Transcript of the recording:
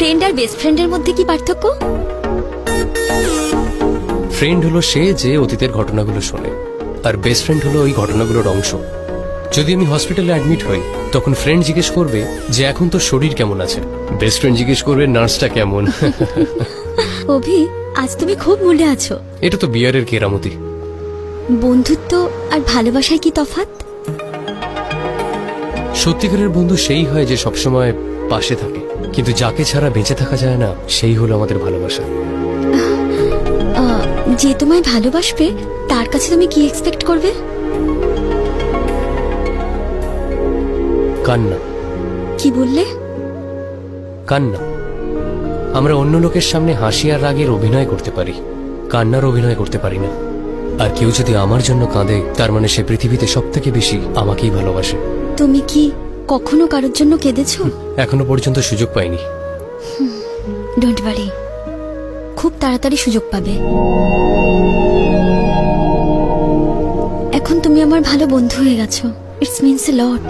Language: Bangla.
ফ্রেন্ড আর বেস্ট ফ্রেন্ডের মধ্যে কি পার্থক্য? ফ্রেন্ড হলো সে যে অতীতের ঘটনাগুলো শোনে, আর বেস্ট ফ্রেন্ড হলো ওই ঘটনাগুলোর অংশ। যদি আমি হসপিটালে অ্যাডমিট হই, তখন ফ্রেন্ড জিজ্ঞেস করবে যে এখন তোর শরীর কেমন আছে, বেস্ট ফ্রেন্ড জিজ্ঞেস করবে নার্সটা কেমন। অভি, আজ তুমি খুব মুডে আছো। এটা তো বিয়ারের কেরামতি। বন্ধুত্ব আর ভালোবাসায় কি তফাৎ? সত্যিকারের বন্ধু সেই হয় যে সবসময় পাশে থাকে, কিন্তু যাকে ছাড়া বেঁচে থাকা যায় না সেই হলো আমাদের ভালোবাসা। যে তোমায় ভালোবাসবে তার কাছে তুমি কি এক্সপেক্ট করবে? কান্না। কি বললে? কান্না। আমরা অন্য লোকের সামনে হাসি আর রাগের অভিনয় করতে পারি, কান্নার অভিনয় করতে পারি না। আর কেউ যদি আমার জন্য কাঁদে, তার মানে সে পৃথিবীতে সব থেকে বেশি আমাকেই ভালোবাসে। তুমি কি কখনো কারোর জন্য কেঁদেছো? এখনো পর্যন্ত সুযোগ পাইনি। ডোন্ট ওয়ারি, খুব তাড়াতাড়ি সুযোগ পাবে। এখন তুমি আমার ভালো বন্ধু হয়ে গেছো। It's means a lot.